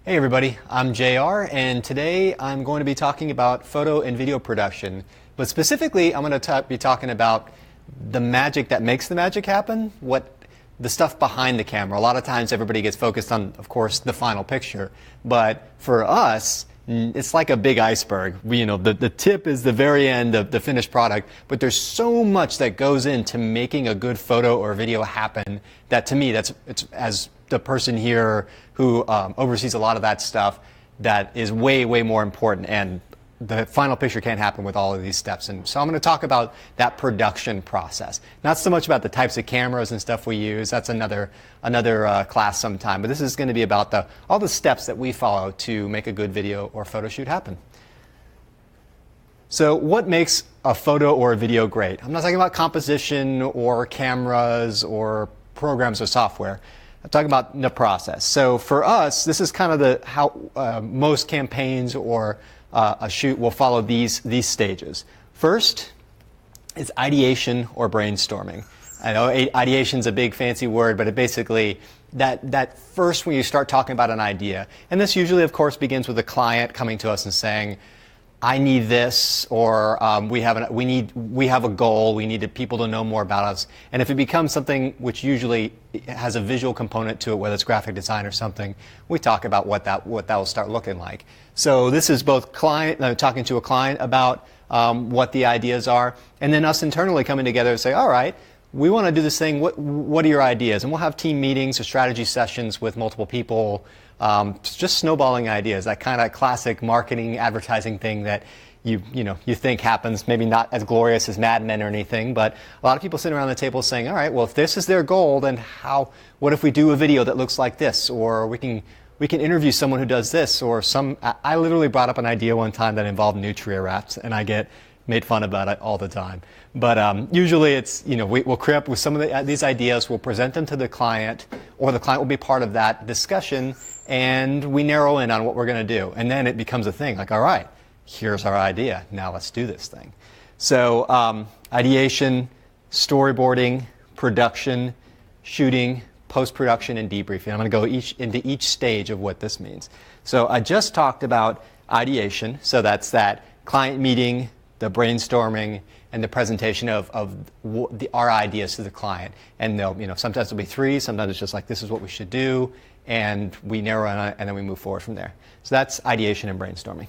Hey everybody, I'm JR, and today I'm going to be talking about photo and video production. But specifically, I'm going to be talking about the magic that makes the magic happen, the stuff behind the camera. A lot of times everybody gets focused on, of course, the final picture. But for us, it's like a big iceberg. The tip is the very end of the finished product, but there's so much that goes into making a good photo or video happen that to me, it's as the person here who oversees a lot of that stuff, that is way, way more important. And the final picture can't happen with all of these steps. And so I'm going to talk about that production process. Not so much about the types of cameras and stuff we use. That's another class sometime. But this is going to be about all the steps that we follow to make a good video or photo shoot happen. So what makes a photo or a video great? I'm not talking about composition or cameras or programs or software. I'm talking about the process. So for us, this is kind of how most campaigns or a shoot will follow these stages. First is ideation or brainstorming. I know ideation is a big fancy word, but it basically that first when you start talking about an idea, and this usually, of course, begins with a client coming to us and saying, I need this, or we have a goal. We need people to know more about us. And if it becomes something which usually has a visual component to it, whether it's graphic design or something, we talk about what that will start looking like. So this is both talking to a client about what the ideas are, and then us internally coming together and say, all right, we want to do this thing. What are your ideas? And we'll have team meetings or strategy sessions with multiple people. Just snowballing ideas, that kind of classic marketing, advertising thing that you think happens, maybe not as glorious as Mad Men or anything, but a lot of people sitting around the table saying, all right, well, if this is their goal, then what if we do a video that looks like this, or we can interview someone who does this, or I literally brought up an idea one time that involved nutria wraps, and I get made fun about it all the time. But usually it's, we'll create up with some of these ideas, we'll present them to the client, or the client will be part of that discussion, and we narrow in on what we're going to do. And then it becomes a thing, like, all right, here's our idea, now let's do this thing. So ideation, storyboarding, production, shooting, post-production, and debriefing. I'm going to go into each stage of what this means. So I just talked about ideation, so that's that client meeting, the brainstorming, and the presentation of our ideas to the client. And sometimes there'll be three, sometimes it's just like, this is what we should do, and we narrow in on it, and then we move forward from there. So that's ideation and brainstorming.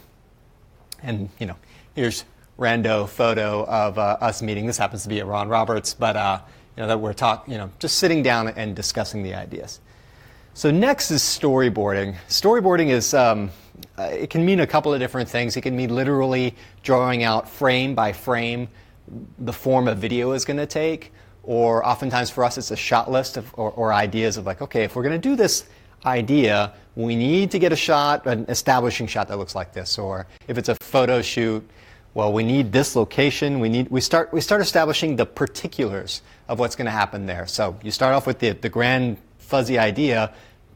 And here's rando photo of us meeting. This happens to be at Ron Roberts, but that we're just sitting down and discussing the ideas. So next is storyboarding. Storyboarding is it can mean a couple of different things. It can mean literally drawing out frame by frame the form a video is going to take, or oftentimes for us it's a shot list or ideas of like, okay, if we're going to do this idea, we need to get an establishing shot that looks like this. Or if it's a photo shoot, well, we need this location. We start establishing the particulars of what's going to happen there. So you start off with the grand fuzzy idea,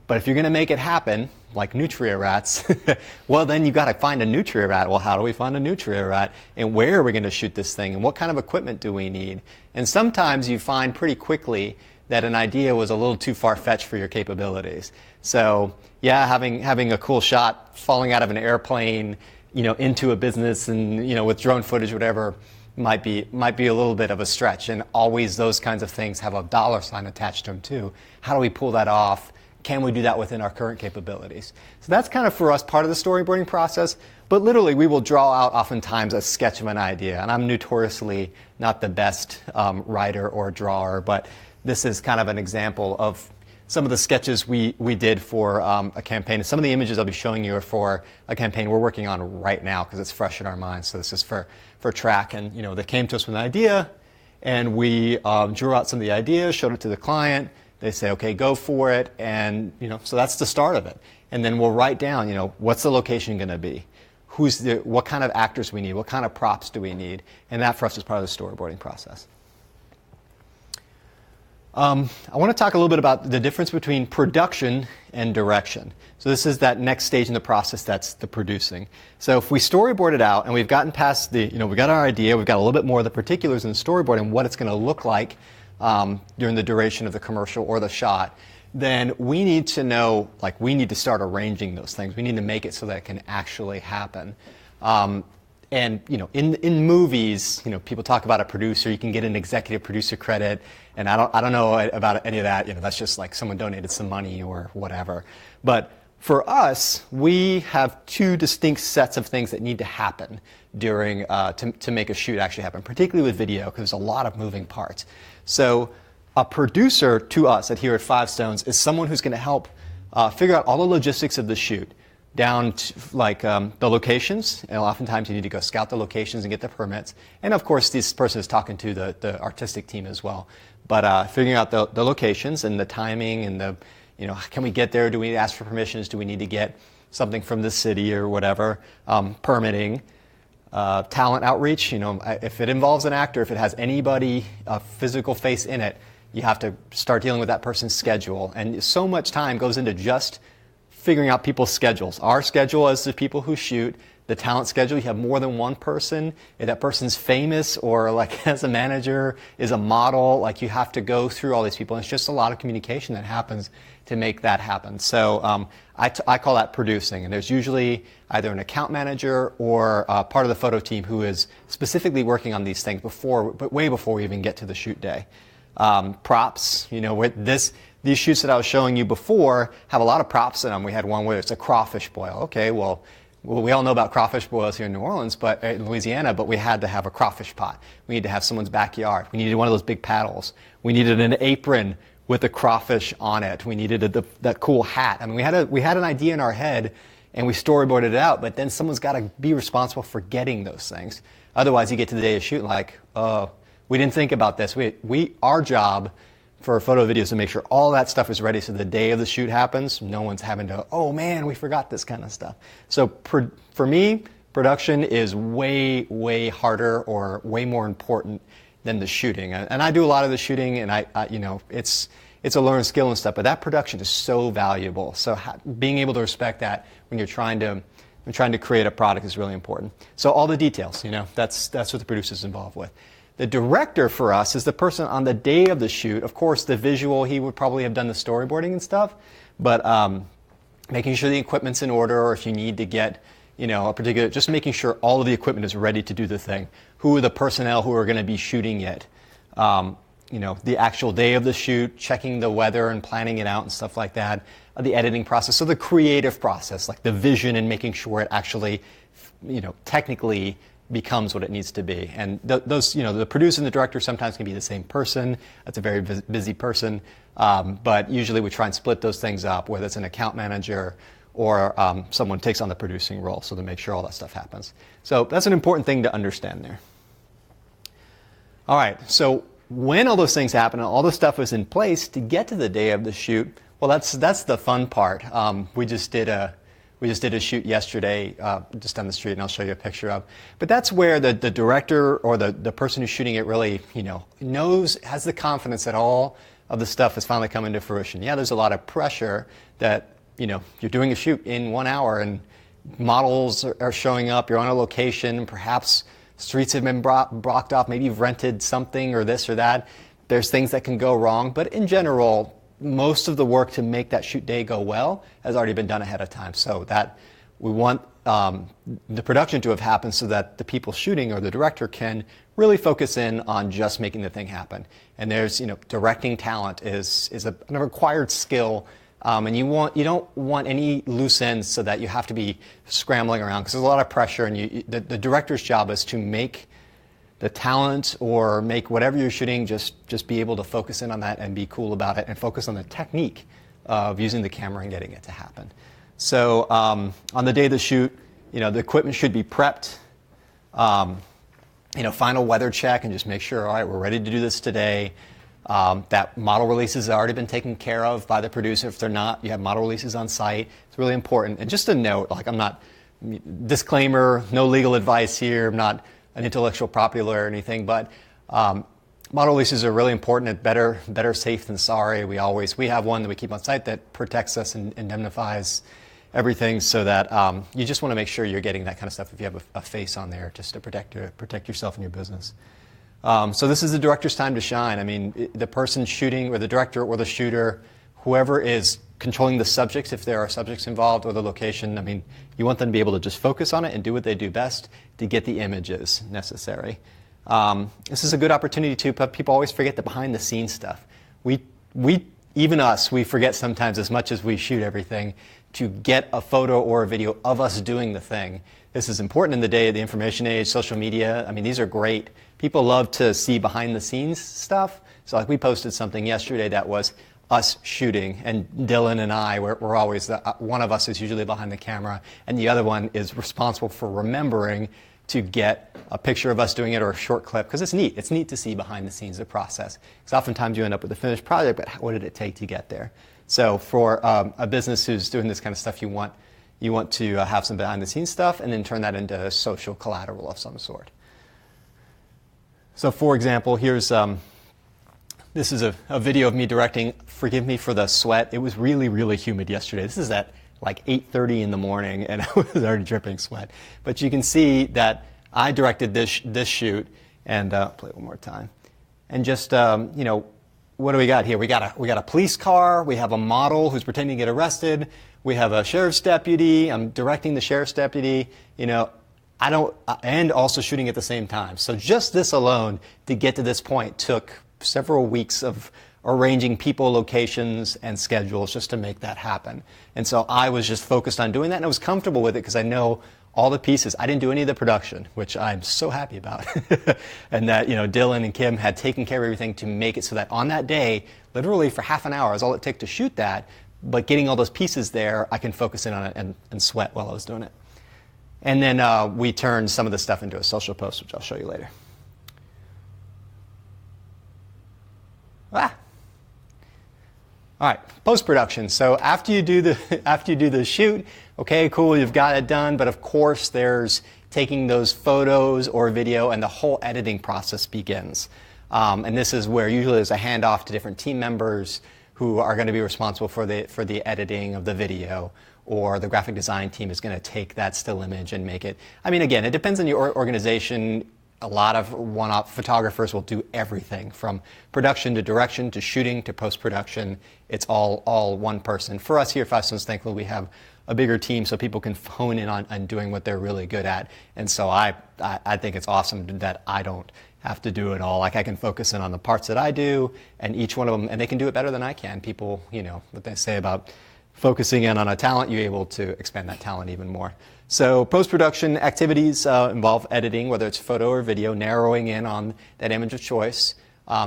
but if you're going to make it happen, like nutria rats, well, then you've got to find a nutria rat. Well, how do we find a nutria rat? And where are we going to shoot this thing? And what kind of equipment do we need? And sometimes you find pretty quickly that an idea was a little too far-fetched for your capabilities. So yeah, having a cool shot falling out of an airplane, into a business and, with drone footage, whatever, might be a little bit of a stretch. And always those kinds of things have a dollar sign attached to them too. How do we pull that off? Can we do that within our current capabilities? So that's kind of for us part of the storyboarding process, but literally we will draw out oftentimes a sketch of an idea. And I'm notoriously not the best writer or drawer, but this is kind of an example of some of the sketches we did for a campaign. And some of the images I'll be showing you are for a campaign we're working on right now because it's fresh in our minds. So this is for track, and they came to us with an idea, and we drew out some of the ideas, showed it to the client. They say, okay, go for it, and so that's the start of it. And then we'll write down, what's the location going to be? What kind of actors we need? What kind of props do we need? And that for us is part of the storyboarding process. I want to talk a little bit about the difference between production and direction. So this is that next stage in the process, that's the producing. So if we storyboard it out and we've gotten past we've got our idea, we've got a little bit more of the particulars in the storyboard and what it's going to look like during the duration of the commercial or the shot, then we need to know, like, we need to start arranging those things. We need to make it so that it can actually happen. And in movies, people talk about a producer. You can get an executive producer credit, and I don't know about any of that. That's just like someone donated some money or whatever. But for us, we have two distinct sets of things that need to happen during to make a shoot actually happen, particularly with video, because there's a lot of moving parts. So a producer to us here at Five Stones is someone who's going to help figure out all the logistics of the shoot, down to the locations. And oftentimes you need to go scout the locations and get the permits. And of course, this person is talking to the artistic team as well. But figuring out the locations and the timing and can we get there? Do we need to ask for permissions? Do we need to get something from the city or whatever? Permitting, talent outreach. If it involves an actor, if it has anybody, a physical face in it, you have to start dealing with that person's schedule. And so much time goes into just figuring out people's schedules. Our schedule as the people who shoot, the talent schedule, you have more than one person. If that person's famous or like as a manager, is a model, like you have to go through all these people. And it's just a lot of communication that happens to make that happen. So I call that producing. And there's usually either an account manager or part of the photo team who is specifically working on these things but way before we even get to the shoot day. Props, these shoots that I was showing you before have a lot of props in them. We had one where it's a crawfish boil. Okay, well, we all know about crawfish boils here in New Orleans, but in Louisiana, but we had to have a crawfish pot. We needed to have someone's backyard. We needed one of those big paddles. We needed an apron with a crawfish on it. We needed that cool hat. I mean, we had an idea in our head, and we storyboarded it out, but then someone's got to be responsible for getting those things. Otherwise, you get to the day of shoot like, we didn't think about this. Our job for photo videos to make sure all that stuff is ready so the day of the shoot happens, no one's having to, oh man, we forgot this kind of stuff. So for me, production is way, way harder or way more important than the shooting. And I do a lot of the shooting, and it's a learned skill and stuff, but that production is so valuable. So being able to respect that when you're trying to create a product is really important. So all the details, that's what the producer's involved with. The director for us is the person on the day of the shoot. Of course, the visual, he would probably have done the storyboarding and stuff, but making sure the equipment's in order, or if you need to get, just making sure all of the equipment is ready to do the thing. Who are the personnel who are going to be shooting it? The actual day of the shoot, checking the weather and planning it out and stuff like that. The editing process, so the creative process, like the vision and making sure it actually, technically becomes what it needs to be. And those, the producer and the director sometimes can be the same person. That's a very busy person. But usually we try and split those things up, whether it's an account manager or someone takes on the producing role, so to make sure all that stuff happens. So that's an important thing to understand there. All right, so when all those things happen and all the stuff is in place to get to the day of the shoot, well, that's the fun part. We just did a shoot yesterday just down the street, and I'll show you a picture of. But that's where the director or the person who's shooting it really, has the confidence that all of the stuff is finally coming to fruition. Yeah, there's a lot of pressure that, you're doing a shoot in 1 hour and models are showing up, you're on a location, perhaps streets have been blocked off, maybe you've rented something or this or that. There's things that can go wrong, but in general, most of the work to make that shoot day go well has already been done ahead of time. So that we want the production to have happened so that the people shooting or the director can really focus in on just making the thing happen. And there's, directing talent is a required skill, and you don't want any loose ends so that you have to be scrambling around, because there's a lot of pressure, and the director's job is to make the talent or make whatever you're shooting just be able to focus in on that and be cool about it and focus on the technique of using the camera and getting it to happen. So on the day of the shoot, the equipment should be prepped. Final weather check and just make sure, all right, we're ready to do this today. That model releases have already been taken care of by the producer. If they're not, you have model releases on site. It's really important. And just a note, I'm not, disclaimer, no legal advice here. I'm not an intellectual property lawyer or anything, but model releases are really important. Better safe than sorry. We have one that we keep on site that protects us and indemnifies everything, so that you just want to make sure you're getting that kind of stuff if you have a face on there, just to protect yourself and your business. So this is the director's time to shine. I mean, the person shooting, or the director or the shooter, whoever is controlling the subjects, if there are subjects involved, or the location, I mean, you want them to be able to just focus on it and do what they do best to get the images necessary. This is a good opportunity too, but people always forget the behind the scenes stuff. Even us, we forget sometimes, as much as we shoot everything, to get a photo or a video of us doing the thing. This is important in the day of the information age, social media. I mean, these are great. People love to see behind the scenes stuff. So like we posted something yesterday that was us shooting, and Dylan and I, we're always, one of us is usually behind the camera, and the other one is responsible for remembering to get a picture of us doing it or a short clip, because it's neat. It's neat to see behind the scenes of the process. Because oftentimes you end up with a finished project, but what did it take to get there? So for a business who's doing this kind of stuff, you want to have some behind the scenes stuff and then turn that into social collateral of some sort. So for example, here's, this is a video of me directing. Forgive me for the sweat. It was really, really humid yesterday. This is at like 8:30 in the morning, and I was already dripping sweat. But you can see that I directed this shoot, and play it one more time. And just you know, what do we got here? We got a police car. We have a model who's pretending to get arrested. We have a sheriff's deputy. I'm directing the sheriff's deputy. You know, and also shooting at the same time. So just this alone to get to this point took several weeks of arranging people, locations, and schedules just to make that happen. And so I was just focused on doing that, and I was comfortable with it because I know all the pieces. I didn't do any of the production, which I'm so happy about. And that, you know, Dylan and Kim had taken care of everything to make it so that on that day, literally for half an hour is all it took to shoot that, but getting all those pieces there, I can focus in on it and sweat while I was doing it. And then we turned some of the stuff into a social post, which I'll show you later. All right, post-production. So after you do the shoot, okay, cool, you've got it done. But of course, there's taking those photos or video, and the whole editing process begins. And this is where usually there's a handoff to different team members who are going to be responsible for the editing of the video, or the graphic design team is going to take that still image and make it. I mean, again, it depends on your organization. A lot of one-off photographers will do everything from production to direction to shooting to post-production. It's all one person. For us here at Five Stones, thankfully, we have a bigger team so people can hone in on doing what they're really good at. And so I think it's awesome that I don't have to do it all. Like, I can focus in on the parts that I do, and each one of them, and they can do it better than I can. People, you know, what they say about focusing in on a talent, you're able to expand that talent even more. So post-production activities involve editing, whether it's photo or video, narrowing in on that image of choice.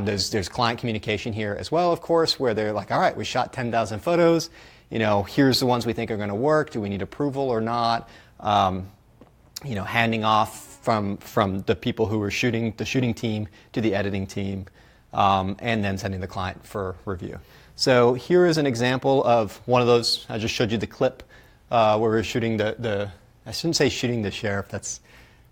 There's client communication here as well, of course, where they're like, all right, we shot 10,000 photos. You know, here's the ones we think are going to work. Do we need approval or not? You know, handing off from the people who were shooting, the shooting team, to the editing team, and then sending the client for review. So here is an example of one of those. I just showed you the clip where we're shooting I shouldn't say shooting the sheriff. That's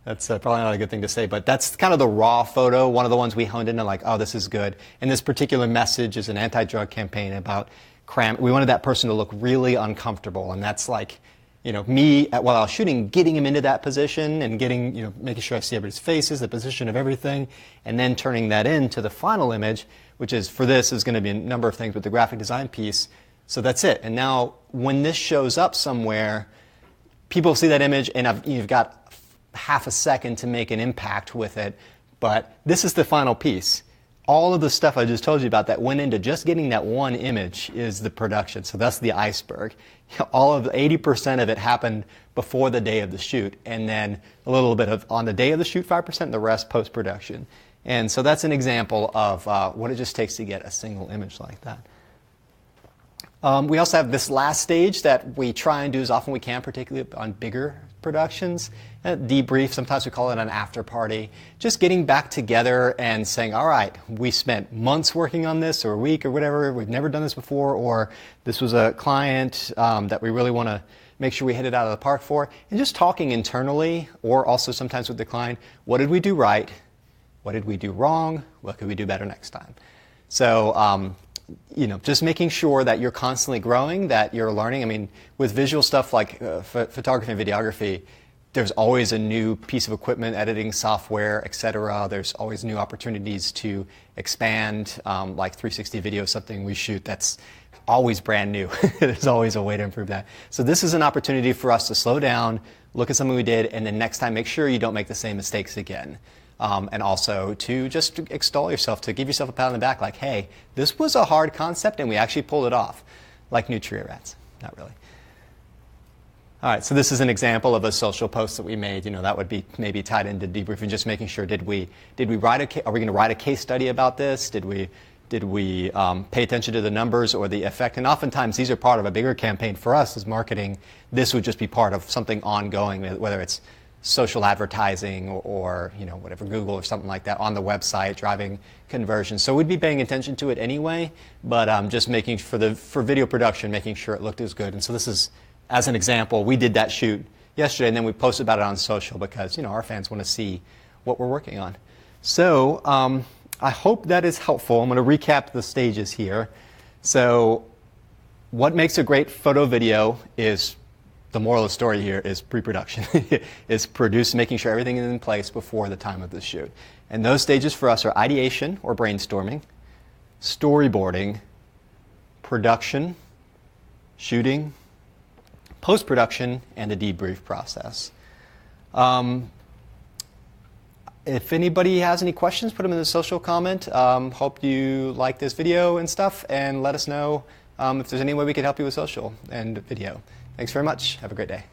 probably not a good thing to say, but that's kind of the raw photo, one of the ones we honed in and like, oh, this is good. And this particular message is an anti-drug campaign about crime. We wanted that person to look really uncomfortable, and that's like, you know, me while I was shooting, getting him into that position and getting, you know, making sure I see everybody's faces, the position of everything, and then turning that into the final image, which is, for this, is going to be a number of things with the graphic design piece. So that's it. And now when this shows up somewhere, people see that image, and you've got half a second to make an impact with it, but this is the final piece. All of the stuff I just told you about that went into just getting that one image is the production. So that's the iceberg. All of 80% of it happened before the day of the shoot, and then a little bit of on the day of the shoot, 5%, and the rest post-production. And so that's an example of what it just takes to get a single image like that. We also have this last stage that we try and do as often we can, particularly on bigger productions. Debrief, sometimes we call it an after party. Just getting back together and saying, all right, we spent months working on this, or a week, or whatever. We've never done this before, or this was a client that we really want to make sure we hit it out of the park for. And just talking internally, or also sometimes with the client, what did we do right? What did we do wrong? What could we do better next time? So, you know, just making sure that you're constantly growing, that you're learning. I mean, with visual stuff like photography and videography, there's always a new piece of equipment, editing software, etc. There's always new opportunities to expand, like 360 video, something we shoot that's always brand new. There's always a way to improve that. So this is an opportunity for us to slow down, look at something we did, and then next time make sure you don't make the same mistakes again. And also to just extol yourself, to give yourself a pat on the back, like, hey, this was a hard concept and we actually pulled it off, like nutria rats. Not really. All right, so this is an example of a social post that we made. That would be maybe tied into debrief and just making sure, are we going to write a case study about this? Did we pay attention to the numbers or the effect? And oftentimes these are part of a bigger campaign for us as marketing. This would just be part of something ongoing, whether it's social advertising or whatever, Google or something like that on the website, driving conversion. So we'd be paying attention to it anyway, but just making for video production, making sure it looked as good. And so this is, as an example, we did that shoot yesterday, and then we posted about it on social because our fans want to see what we're working on. So I hope that is helpful. I'm going to recap the stages here. So what makes a great photo video is, the moral of the story here is pre-production. Is making sure everything is in place before the time of the shoot. And those stages for us are ideation or brainstorming, storyboarding, production, shooting, post-production, and the debrief process. If anybody has any questions, put them in the social comment. Hope you like this video and stuff, and let us know if there's any way we can help you with social and video. Thanks very much. Have a great day.